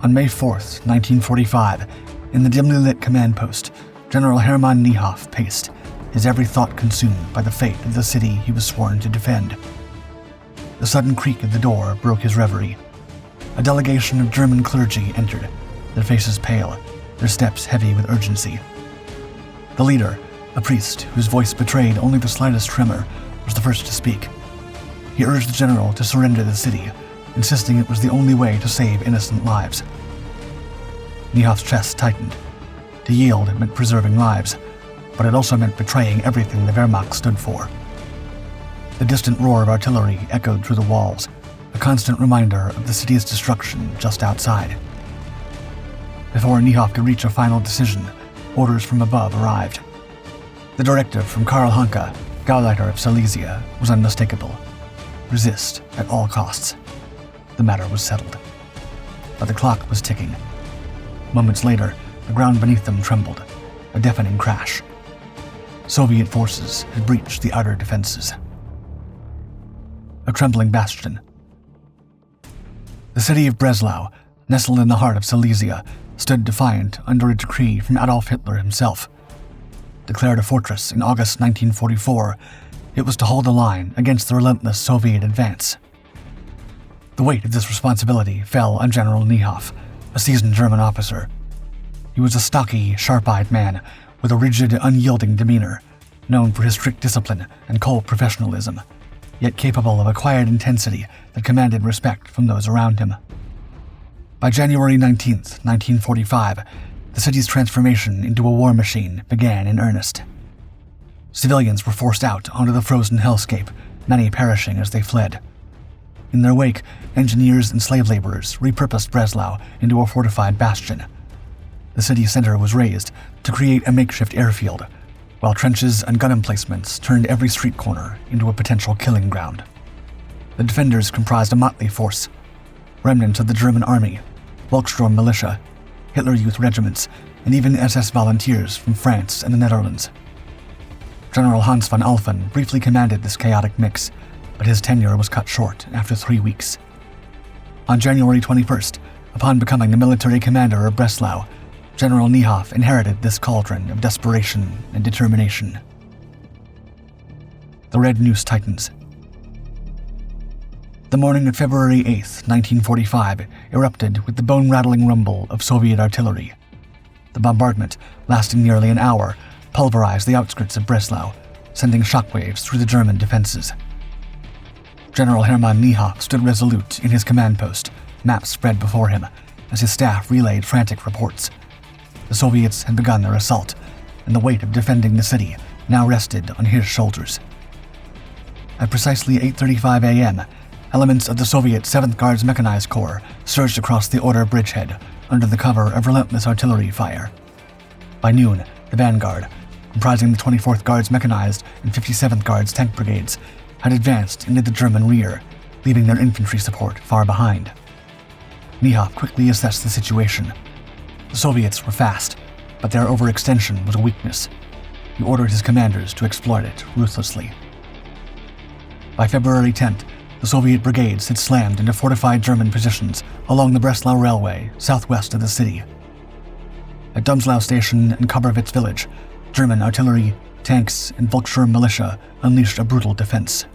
On May 4th, 1945, in the dimly lit command post, General Hermann Niehoff paced, his every thought consumed by the fate of the city he was sworn to defend. The sudden creak of the door broke his reverie. A delegation of German clergy entered, their faces pale, their steps heavy with urgency. The leader, a priest whose voice betrayed only the slightest tremor, was the first to speak. He urged the general to surrender the city, insisting it was the only way to save innocent lives. Niehoff's chest tightened. To yield meant preserving lives, but it also meant betraying everything the Wehrmacht stood for. The distant roar of artillery echoed through the walls, a constant reminder of the city's destruction just outside. Before Niehoff could reach a final decision, orders from above arrived. The directive from Karl Hanke, Gauleiter of Silesia, was unmistakable. Resist at all costs. The matter was settled. But the clock was ticking. Moments later, the ground beneath them trembled, a deafening crash. Soviet forces had breached the outer defenses. A trembling bastion. The city of Breslau, nestled in the heart of Silesia, stood defiant under a decree from Adolf Hitler himself. Declared a fortress in August 1944, it was to hold the line against the relentless Soviet advance. The weight of this responsibility fell on General Niehoff, a seasoned German officer. He was a stocky, sharp-eyed man with a rigid, unyielding demeanor, known for his strict discipline and cold professionalism, yet capable of a quiet intensity that commanded respect from those around him. By January 19, 1945, the city's transformation into a war machine began in earnest. Civilians were forced out onto the frozen hellscape, many perishing as they fled. In their wake, engineers and slave laborers repurposed Breslau into a fortified bastion. The city center was raised to create a makeshift airfield, while trenches and gun emplacements turned every street corner into a potential killing ground. The defenders comprised a motley force: remnants of the German army, Volkssturm militia, Hitler Youth regiments, and even SS volunteers from France and the Netherlands. General Hans von Alphen briefly commanded this chaotic mix, but his tenure was cut short after 3 weeks. On January 21st, upon becoming the military commander of Breslau, General Niehoff inherited this cauldron of desperation and determination. The red noose tightens. The morning of February 8, 1945, erupted with the bone-rattling rumble of Soviet artillery. The bombardment, lasting nearly an hour, pulverized the outskirts of Breslau, sending shockwaves through the German defenses. General Hermann Niehoff stood resolute in his command post, maps spread before him, as his staff relayed frantic reports. The Soviets had begun their assault, and the weight of defending the city now rested on his shoulders. At precisely 8:35 a.m., elements of the Soviet 7th Guards Mechanized Corps surged across the Oder bridgehead under the cover of relentless artillery fire. By noon, the vanguard, comprising the 24th Guards Mechanized and 57th Guards Tank Brigades, had advanced into the German rear, leaving their infantry support far behind. Niehoff quickly assessed the situation. The Soviets were fast, but their overextension was a weakness. He ordered his commanders to exploit it ruthlessly. By February 10th, the Soviet brigades had slammed into fortified German positions along the Breslau Railway, southwest of the city. At Domslau Station and Kobrowitz village, German artillery, tanks, and Volkssturm militia unleashed a brutal defense.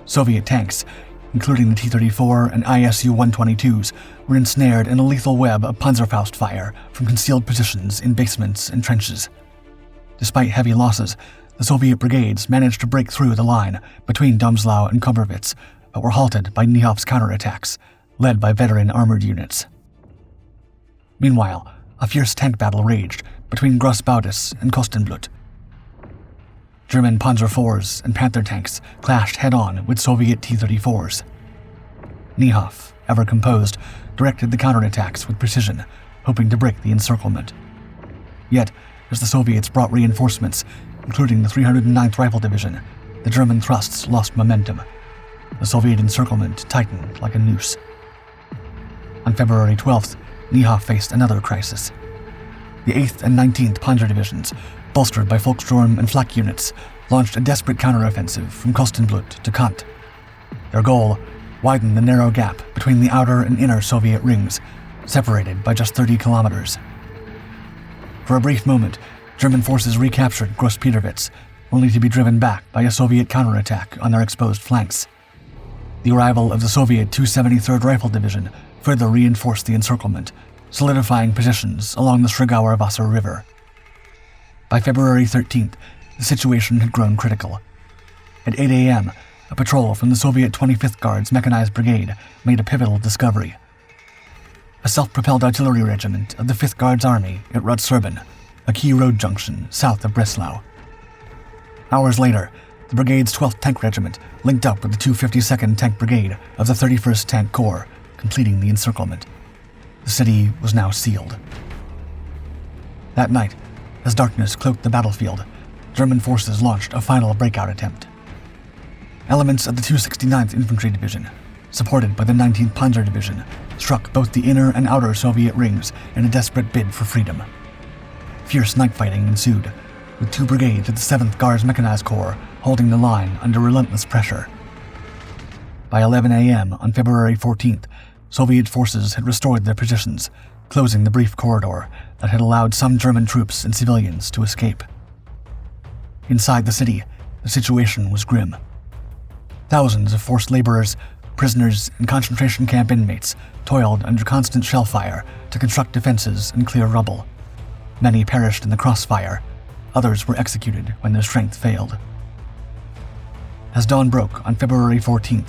Soviet tanks, including the T-34 and ISU-122s, were ensnared in a lethal web of Panzerfaust fire from concealed positions in basements and trenches. Despite heavy losses, the Soviet brigades managed to break through the line between Domslau and Kobrowitz, but were halted by Niehoff's counterattacks, led by veteran armored units. Meanwhile, a fierce tank battle raged between Grossbaudis and Kostenblut. German Panzer IVs and Panther tanks clashed head-on with Soviet T-34s. Niehoff, ever composed, directed the counterattacks with precision, hoping to break the encirclement. Yet, as the Soviets brought reinforcements, including the 309th Rifle Division, the German thrusts lost momentum. The Soviet encirclement tightened like a noose. On February 12th, Niehoff faced another crisis. The 8th and 19th Panzer Divisions, bolstered by Volkssturm and flak units, launched a desperate counteroffensive from Kostenblut to Kant. Their goal: widen the narrow gap between the outer and inner Soviet rings separated by just 30 kilometers. For a brief moment, German forces recaptured Gross-Peterwitz, only to be driven back by a Soviet counterattack on their exposed flanks. The arrival of the Soviet 273rd Rifle Division further reinforced the encirclement, solidifying positions along the Schregauer Wasser River. By February 13th, the situation had grown critical. At 8 a.m., a patrol from the Soviet 25th Guards Mechanized Brigade made a pivotal discovery. A self-propelled artillery regiment of the 5th Guards Army at Rotserben, a key road junction south of Breslau. Hours later, the brigade's 12th Tank Regiment linked up with the 252nd Tank Brigade of the 31st Tank Corps, completing the encirclement. The city was now sealed. That night, as darkness cloaked the battlefield, German forces launched a final breakout attempt. Elements of the 269th Infantry Division, supported by the 19th Panzer Division, struck both the inner and outer Soviet rings in a desperate bid for freedom. Fierce night fighting ensued, with 2 brigades of the 7th Guards Mechanized Corps holding the line under relentless pressure. By 11 a.m. on February 14th, Soviet forces had restored their positions, closing the brief corridor that had allowed some German troops and civilians to escape. Inside the city, the situation was grim. Thousands of forced laborers, prisoners, and concentration camp inmates toiled under constant shell fire to construct defenses and clear rubble. Many perished in the crossfire. Others were executed when their strength failed. As dawn broke on February 14th,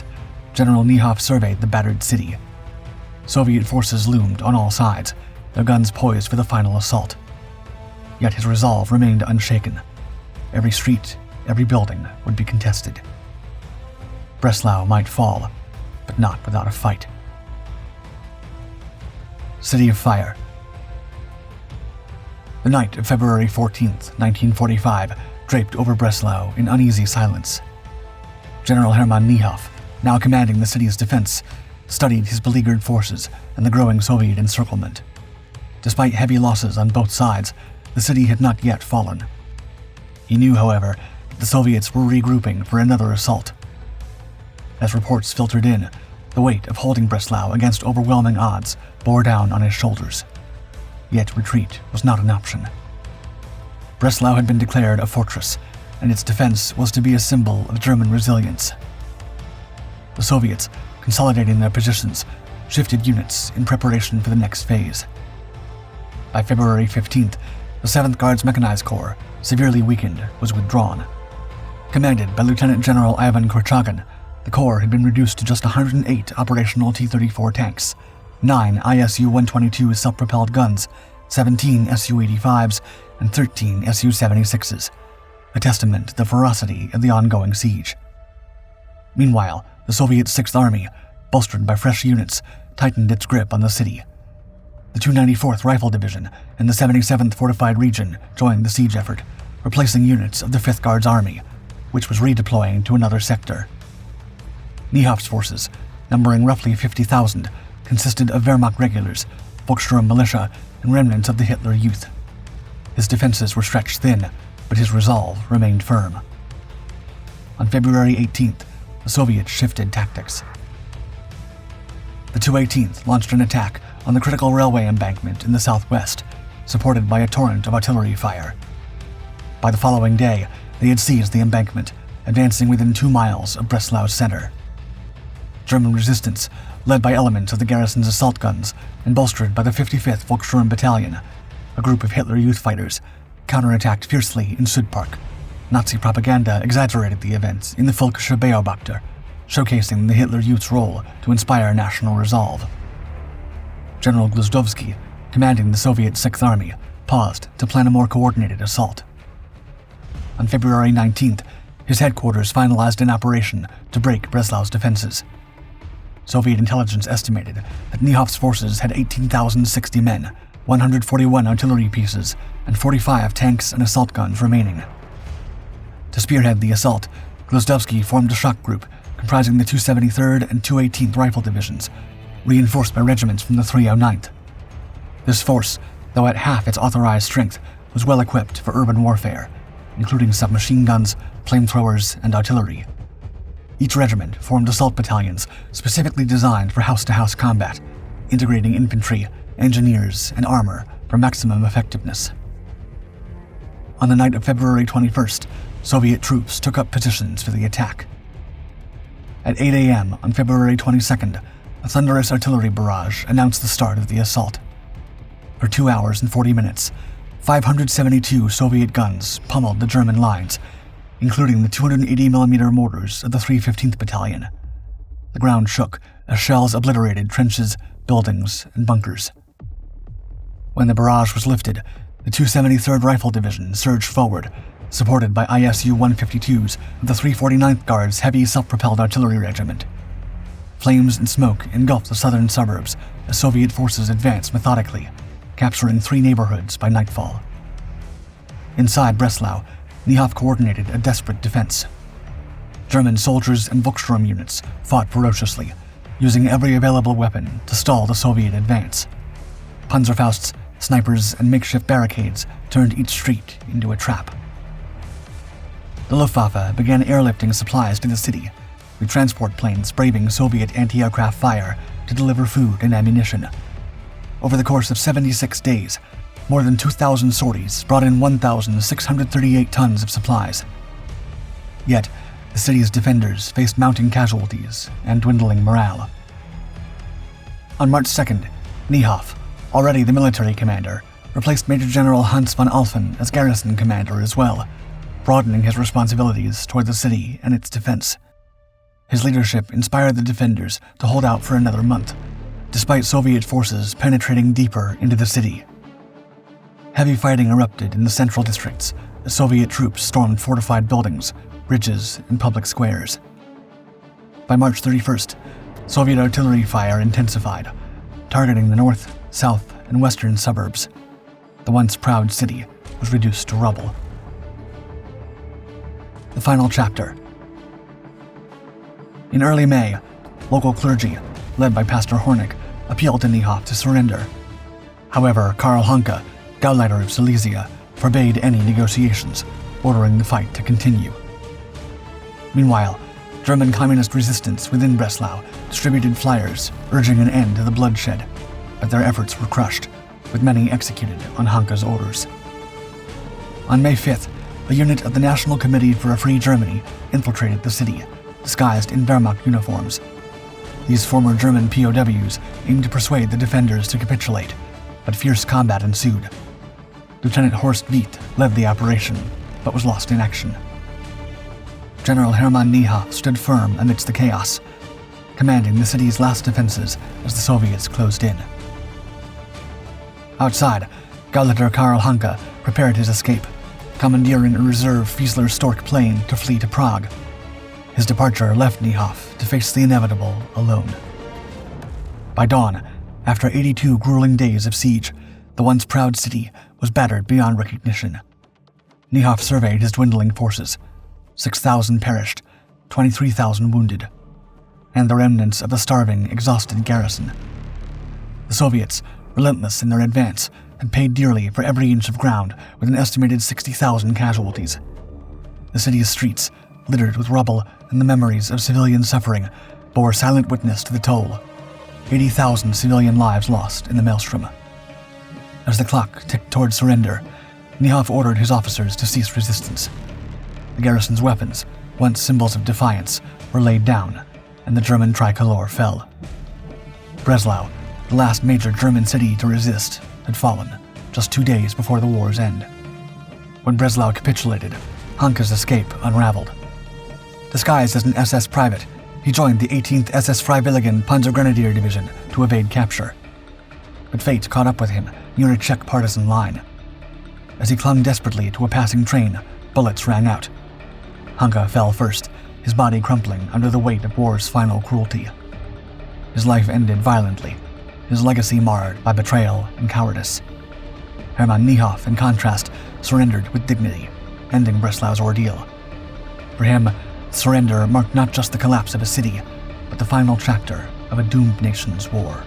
General Niehoff surveyed the battered city. Soviet forces loomed on all sides, their guns poised for the final assault. Yet his resolve remained unshaken. Every street, every building would be contested. Breslau might fall, but not without a fight. City of Fire. The night of February 14th, 1945, draped over Breslau in uneasy silence. General Hermann Niehoff, now commanding the city's defense, studied his beleaguered forces and the growing Soviet encirclement. Despite heavy losses on both sides, the city had not yet fallen. He knew, however, that the Soviets were regrouping for another assault. As reports filtered in, the weight of holding Breslau against overwhelming odds bore down on his shoulders. Yet retreat was not an option. Breslau had been declared a fortress, and its defense was to be a symbol of German resilience. The Soviets, consolidating their positions, shifted units in preparation for the next phase. By February 15th, the 7th Guards Mechanized Corps, severely weakened, was withdrawn. Commanded by Lieutenant General Ivan Korchagin, the Corps had been reduced to just 108 operational T-34 tanks, 9 ISU-122 self-propelled guns, 17 Su-85s, and 13 Su-76s, a testament to the ferocity of the ongoing siege. Meanwhile, the Soviet 6th Army, bolstered by fresh units, tightened its grip on the city. The 294th Rifle Division and the 77th Fortified Region joined the siege effort, replacing units of the 5th Guards Army, which was redeploying to another sector. Niehoff's forces, numbering roughly 50,000, consisted of Wehrmacht regulars, Volkssturm militia, and remnants of the Hitler Youth. His defenses were stretched thin, but his resolve remained firm. On February 18th, the Soviets shifted tactics. The 218th launched an attack on the critical railway embankment in the southwest, supported by a torrent of artillery fire. By the following day, they had seized the embankment, advancing within 2 miles of Breslau's center. German resistance, led by elements of the garrison's assault guns and bolstered by the 55th Volkssturm Battalion, a group of Hitler Youth fighters, counterattacked fiercely in Südpark. Nazi propaganda exaggerated the events in the Völkische Beobachter, showcasing the Hitler Youth's role to inspire national resolve. General Gluzdowski, commanding the Soviet 6th Army, paused to plan a more coordinated assault. On February 19th, his headquarters finalized an operation to break Breslau's defenses. Soviet intelligence estimated that Niehoff's forces had 18,060 men, 141 artillery pieces, and 45 tanks and assault guns remaining. To spearhead the assault, Gluzdowski formed a shock group comprising the 273rd and 218th Rifle Divisions, reinforced by regiments from the 309th. This force, though at half its authorized strength, was well equipped for urban warfare, including submachine guns, flamethrowers, and artillery. Each regiment formed assault battalions specifically designed for house-to-house combat, integrating infantry, engineers, and armor for maximum effectiveness. On the night of February 21st, Soviet troops took up positions for the attack. At 8 a.m. on February 22nd, a thunderous artillery barrage announced the start of the assault. For 2 hours and 40 minutes, 572 Soviet guns pummeled the German lines, including the 280mm mortars of the 315th Battalion. The ground shook as shells obliterated trenches, buildings, and bunkers. When the barrage was lifted, the 273rd Rifle Division surged forward, supported by ISU 152s of the 349th Guards Heavy Self-Propelled Artillery Regiment. Flames and smoke engulfed the southern suburbs as Soviet forces advanced methodically, capturing 3 neighborhoods by nightfall. Inside Breslau, Niehoff coordinated a desperate defense. German soldiers and Volkssturm units fought ferociously, using every available weapon to stall the Soviet advance. Panzerfausts, snipers, and makeshift barricades turned each street into a trap. The Luftwaffe began airlifting supplies to the city, with transport planes braving Soviet anti-aircraft fire to deliver food and ammunition. Over the course of 76 days, more than 2,000 sorties brought in 1,638 tons of supplies. Yet, the city's defenders faced mounting casualties and dwindling morale. On March 2nd, Niehoff, already the military commander, replaced Major General Hans von Alphen as garrison commander as well, broadening his responsibilities toward the city and its defense. His leadership inspired the defenders to hold out for another month, despite Soviet forces penetrating deeper into the city. Heavy fighting erupted in the central districts as Soviet troops stormed fortified buildings, bridges, and public squares. By March 31st, Soviet artillery fire intensified, targeting the north, south, and western suburbs. The once proud city was reduced to rubble. The final chapter. In early May, local clergy, led by Pastor Hornig, appealed to Niehoff to surrender. However, Karl Hanke, Gauleiter of Silesia, forbade any negotiations, ordering the fight to continue. Meanwhile, German communist resistance within Breslau distributed flyers urging an end to the bloodshed, but their efforts were crushed, with many executed on Hanke's orders. On May 5th, a unit of the National Committee for a Free Germany infiltrated the city, disguised in Wehrmacht uniforms. These former German POWs aimed to persuade the defenders to capitulate, but fierce combat ensued. Lieutenant Horst Witt led the operation, but was lost in action. General Hermann Niehoff stood firm amidst the chaos, commanding the city's last defenses as the Soviets closed in. Outside, Gauleiter Karl Hanke prepared his escape, commandeering a reserve Fiesler Stork plane to flee to Prague. His departure left Niehoff to face the inevitable alone. By dawn, after 82 grueling days of siege, the once proud city was battered beyond recognition. Niehoff surveyed his dwindling forces. 6,000 perished, 23,000 wounded, and the remnants of the starving, exhausted garrison. The Soviets, relentless in their advance, had paid dearly for every inch of ground with an estimated 60,000 casualties. The city's streets, littered with rubble and the memories of civilian suffering, bore silent witness to the toll. 80,000 civilian lives lost in the maelstrom. As the clock ticked toward surrender, Niehoff ordered his officers to cease resistance. The garrison's weapons, once symbols of defiance, were laid down, and the German tricolor fell. Breslau, the last major German city to resist, had fallen just 2 days before the war's end. When Breslau capitulated, Hanke's escape unraveled. Disguised as an SS private, he joined the 18th SS Freiwilligen Panzergrenadier Division to evade capture. But fate caught up with him near a Czech partisan line. As he clung desperately to a passing train, bullets rang out. Hanke fell first, his body crumpling under the weight of war's final cruelty. His life ended violently, his legacy marred by betrayal and cowardice. Hermann Niehoff, in contrast, surrendered with dignity, ending Breslau's ordeal. For him, surrender marked not just the collapse of a city, but the final chapter of a doomed nation's war.